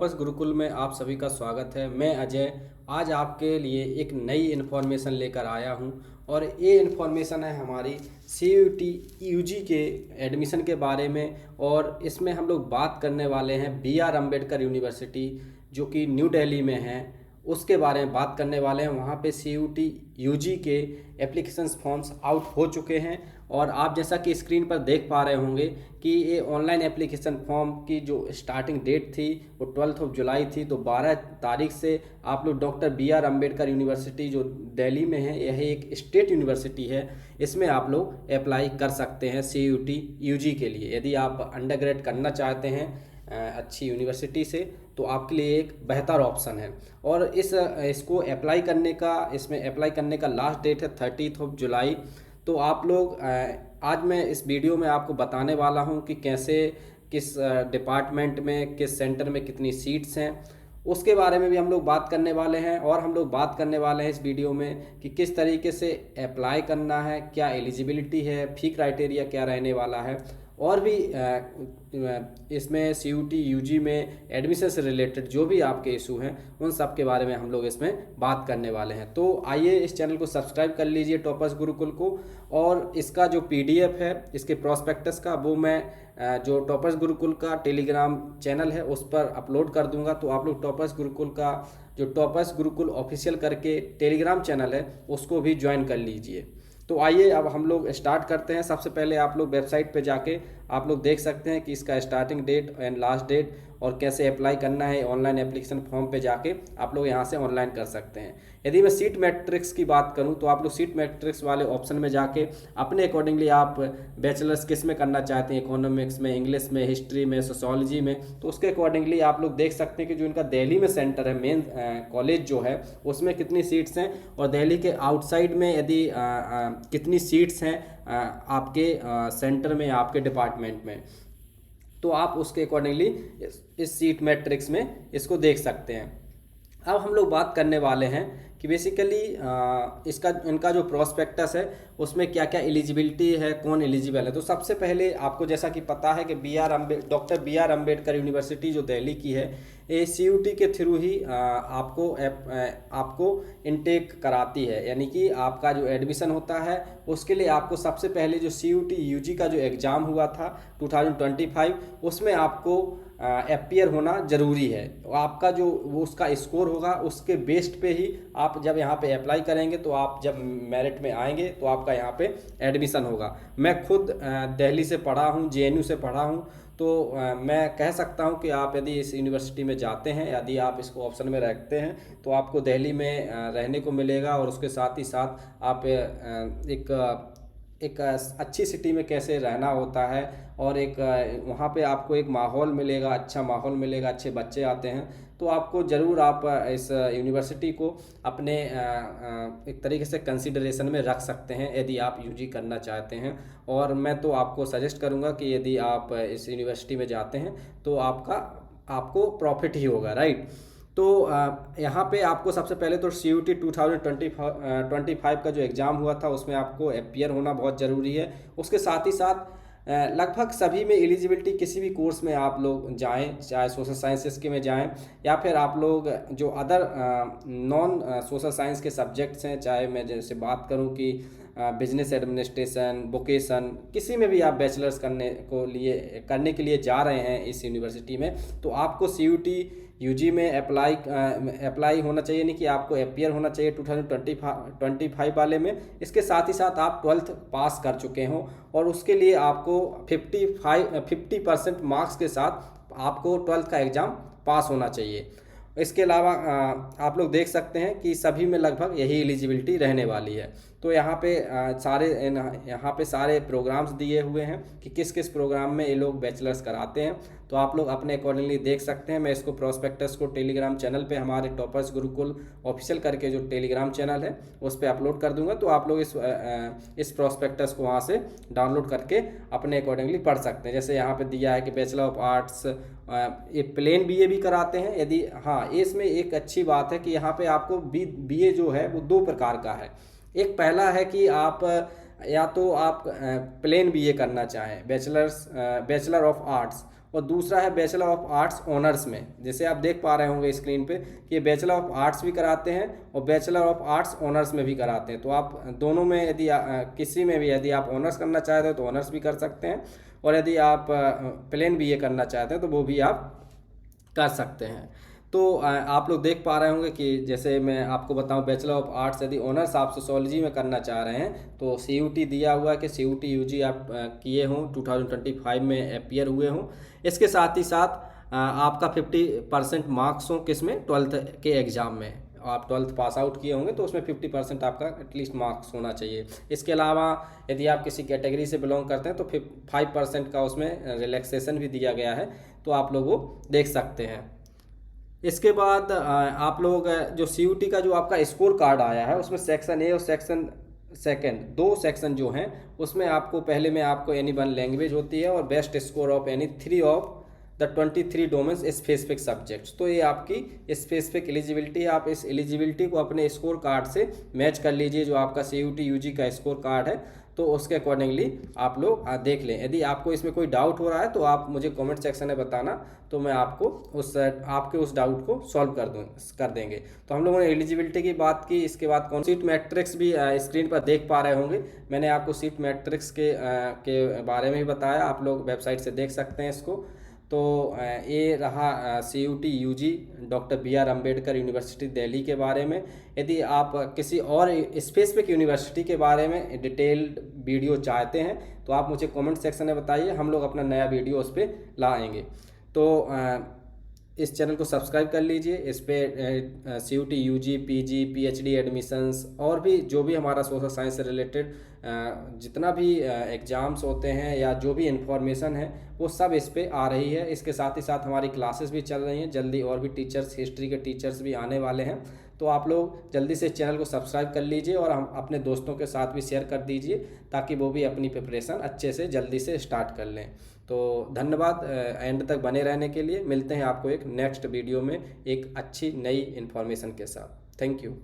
बस गुरुकुल में आप सभी का स्वागत है। मैं अजय आज आपके लिए एक नई इन्फॉर्मेशन लेकर आया हूं और ये इन्फॉर्मेशन है हमारी CUET यूजी के एडमिशन के बारे में। और इसमें हम लोग बात करने वाले हैं BR अम्बेडकर यूनिवर्सिटी जो कि न्यू दिल्ली में है, उसके बारे में बात करने वाले हैं। वहाँ पे CUET यूजी के एप्लीकेशंस फॉर्म्स आउट हो चुके हैं और आप जैसा कि स्क्रीन पर देख पा रहे होंगे कि ये ऑनलाइन एप्लीकेशन फॉर्म की जो स्टार्टिंग डेट थी वो 12 जुलाई थी। तो 12 तारीख से आप लोग डॉक्टर BR अम्बेडकर यूनिवर्सिटी जो दिल्ली में है, यह एक स्टेट यूनिवर्सिटी है, इसमें आप लोग अप्लाई कर सकते हैं CUET यूजी के लिए। यदि आप अंडरग्रेड करना चाहते हैं अच्छी यूनिवर्सिटी से तो आपके लिए एक बेहतर ऑप्शन है। और इसको अप्लाई करने का इसमें अप्लाई करने का लास्ट डेट है 30 जुलाई। तो आप लोग आज मैं इस वीडियो में आपको बताने वाला हूं कि कैसे किस डिपार्टमेंट में किस सेंटर में कितनी सीट्स हैं, उसके बारे में भी हम लोग बात करने वाले हैं। और हम लोग बात करने वाले हैं इस वीडियो में कि किस तरीके से अप्लाई करना है, क्या एलिजिबिलिटी है, फ़ी क्राइटेरिया क्या रहने वाला है, और भी इसमें CUET यूजी में एडमिशन से रिलेटेड जो भी आपके इशू हैं उन सब के बारे में हम लोग इसमें बात करने वाले हैं। तो आइए इस चैनल को सब्सक्राइब कर लीजिए टॉपर्स गुरुकुल को। और इसका जो PDF है इसके प्रॉस्पेक्टस का, वो मैं जो टॉपर्स गुरुकुल का टेलीग्राम चैनल है उस पर अपलोड कर दूंगा। तो आप लोग टॉपर्स गुरुकुल का जो टॉपर्स गुरुकुल ऑफिशियल करके टेलीग्राम चैनल है उसको भी ज्वाइन कर लीजिए। तो आइए अब हम लोग स्टार्ट करते हैं। सबसे पहले आप लोग वेबसाइट पे जाके आप लोग देख सकते हैं कि इसका starting date and last date और कैसे अप्लाई करना है। ऑनलाइन एप्लीकेशन फॉर्म पे जाके आप लोग यहाँ से ऑनलाइन कर सकते हैं। यदि मैं सीट मैट्रिक्स की बात करूँ तो आप लोग सीट मैट्रिक्स वाले ऑप्शन में जाके अपने अकॉर्डिंगली आप बैचलर्स किस में करना चाहते हैं, इकोनॉमिक्स में, इंग्लिश में, हिस्ट्री में, सोशोलॉजी में, तो उसके अकॉर्डिंगली आप लोग देख सकते हैं कि जो इनका दिल्ली में सेंटर है, मेन कॉलेज जो है, उसमें कितनी सीट्स हैं और दिल्ली के आउटसाइड में यदि कितनी सीट्स हैं आपके सेंटर में, आपके डिपार्टमेंट में, तो आप उसके अकॉर्डिंगली इस सीट मैट्रिक्स में इसको देख सकते हैं। अब हम लोग बात करने वाले हैं कि बेसिकली इसका इनका जो प्रॉस्पेक्टस है उसमें क्या क्या एलिजिबिलिटी है, कौन एलिजिबल है। तो सबसे पहले आपको जैसा कि पता है कि डॉक्टर BR अम्बेडकर यूनिवर्सिटी जो दिल्ली की है, ये CUET के थ्रू ही आपको इनटेक कराती है। यानी कि आपका जो एडमिशन होता है उसके लिए आपको सबसे पहले जो CUET यूजी का जो एग्ज़ाम हुआ था 2025, उसमें आपको अपीयर होना ज़रूरी है। तो आपका जो वो उसका स्कोर होगा उसके बेस्ड पे ही आप जब यहाँ पे अप्लाई करेंगे तो आप जब मेरिट में आएंगे तो आपका यहाँ पे एडमिशन होगा। मैं खुद दिल्ली से पढ़ा हूँ, JNU से पढ़ा हूँ, तो मैं कह सकता हूँ कि आप यदि इस यूनिवर्सिटी में जाते हैं, यदि आप इसको ऑप्शन में रखते हैं तो आपको दिल्ली में रहने को मिलेगा। और उसके साथ ही साथ आप एक अच्छी सिटी में कैसे रहना होता है और एक वहाँ पे आपको एक माहौल मिलेगा, अच्छा माहौल मिलेगा, अच्छे बच्चे आते हैं। तो आपको ज़रूर आप इस यूनिवर्सिटी को अपने एक तरीके से कंसिडरेशन में रख सकते हैं यदि आप यूजी करना चाहते हैं। और मैं तो आपको सजेस्ट करूँगा कि यदि आप इस यूनिवर्सिटी में जाते हैं तो आपको प्रॉफिट ही होगा, राइट। तो यहाँ पे आपको सबसे पहले तो CUET 2025 का जो एग्ज़ाम हुआ था उसमें आपको अपीयर होना बहुत ज़रूरी है। उसके साथ ही साथ लगभग सभी में एलिजिबिलिटी, किसी भी कोर्स में आप लोग जाएं, चाहे सोशल साइंसेस के में जाएं या फिर आप लोग जो अदर नॉन सोशल साइंस के सब्जेक्ट्स हैं, चाहे मैं जैसे बात करूं कि बिजनेस एडमिनिस्ट्रेशन, वोकेशन, किसी में भी आप बैचलर्स करने के लिए जा रहे हैं इस यूनिवर्सिटी में, तो आपको CUET यूजी में अप्लाई होना चाहिए, नहीं कि आपको अपीयर होना चाहिए 2025 वाले में। इसके साथ ही साथ आप 12th पास कर चुके हों और उसके लिए आपको 50% मार्क्स के साथ आपको 12th का एग्ज़ाम पास होना चाहिए। इसके अलावा आप लोग देख सकते हैं कि सभी में लगभग यही एलिजिबिलिटी रहने वाली है। तो यहाँ पे सारे प्रोग्राम्स दिए हुए हैं कि किस किस प्रोग्राम में ये लोग बैचलर्स कराते हैं, तो आप लोग अपने अकॉर्डिंगली देख सकते हैं। मैं इसको प्रॉस्पेक्टस को टेलीग्राम चैनल पे, हमारे टॉपर्स गुरुकुल ऑफिशियल करके जो टेलीग्राम चैनल है उस पर अपलोड कर दूंगा। तो आप लोग इस प्रॉस्पेक्टस को वहाँ से डाउनलोड करके अपने अकॉर्डिंगली पढ़ सकते हैं। जैसे यहाँ पे दिया है कि बैचलर ऑफ आर्ट्स, ये प्लेन BA भी कराते हैं। यदि हाँ, इसमें एक अच्छी बात है कि यहाँ पे आपको BA जो है वो 2 प्रकार का है। एक पहला है कि आप या तो आप प्लेन BA करना चाहें, बैचलर ऑफ आर्ट्स, और दूसरा है बैचलर ऑफ आर्ट्स ऑनर्स में। जैसे आप देख पा रहे होंगे स्क्रीन पे कि ये बैचलर ऑफ आर्ट्स भी कराते हैं और बैचलर ऑफ आर्ट्स ऑनर्स में भी कराते हैं। तो आप दोनों में यदि किसी में भी यदि आप ऑनर्स करना चाहते हो तो ऑनर्स भी कर सकते हैं, और यदि आप प्लेन बीए करना चाहते हैं तो वो भी आप कर सकते हैं। तो आप लोग देख पा रहे होंगे कि जैसे मैं आपको बताऊं, बैचलर ऑफ आर्ट्स यदि ऑनर्स आप सोशियोलॉजी में करना चाह रहे हैं तो CUT दिया हुआ है कि CUT UG आप किए हों, 2025 में अपीयर हुए हों। इसके साथ ही साथ आपका 50% मार्क्स हों किस में, 12th के एग्ज़ाम में। आप 12th पास आउट किए होंगे तो उसमें 50% आपका एटलीस्ट मार्क्स होना चाहिए। इसके अलावा यदि आप किसी कैटेगरी से बिलोंग करते हैं तो 5% का उसमें रिलैक्सेशन भी दिया गया है, तो आप लोग वो देख सकते हैं। इसके बाद आप लोग जो CUT का जो आपका स्कोर कार्ड आया है उसमें सेक्शन ए और सेक्शन सेकंड, दो सेक्शन जो हैं उसमें आपको पहले में आपको एनी वन लैंग्वेज होती है और best score of any 3 of the 23 domains specific subjects. तो ये आपकी स्पेसिफिक एलिजिबिलिटी है। आप इस एलिजिबिलिटी को अपने स्कोर कार्ड से मैच कर लीजिए, जो आपका CUT UG का स्कोर कार्ड है, तो उसके अकॉर्डिंगली आप लोग देख लें। यदि आपको इसमें कोई डाउट हो रहा है तो आप मुझे कमेंट सेक्शन में बताना, तो मैं आपको आपके उस डाउट को सॉल्व कर देंगे। तो हम लोगों ने एलिजिबिलिटी की बात की। इसके बाद कौन सीट मैट्रिक्स भी स्क्रीन पर देख पा रहे होंगे। मैंने आपको सीट मैट्रिक्स के बारे में भी बताया, आप लोग वेबसाइट से देख सकते हैं इसको। तो ये रहा CUT UG doctor BR Ambedkar university Delhi के बारे में। यदि आप किसी और स्पेसिफिक यूनिवर्सिटी के बारे में डिटेल्ड वीडियो चाहते हैं तो आप मुझे कमेंट सेक्शन में बताइए, हम लोग अपना नया वीडियो उस पर लाएंगे। तो इस चैनल को सब्सक्राइब कर लीजिए। इस पर CUT UG PG PhD admissions और भी जो भी हमारा सोशल साइंस से रिलेटेड जितना भी एग्ज़ाम्स होते हैं या जो भी इन्फॉर्मेशन है वो सब इस पे आ रही है। इसके साथ ही साथ हमारी क्लासेस भी चल रही हैं, जल्दी और भी टीचर्स, हिस्ट्री के टीचर्स भी आने वाले हैं। तो आप लोग जल्दी से चैनल को सब्सक्राइब कर लीजिए और हम अपने दोस्तों के साथ भी शेयर कर दीजिए, ताकि वो भी अपनी प्रिपरेशन अच्छे से जल्दी से स्टार्ट कर लें। तो धन्यवाद एंड तक बने रहने के लिए। मिलते हैं आपको एक नेक्स्ट वीडियो में एक अच्छी नई इन्फॉर्मेशन के साथ। Thank you.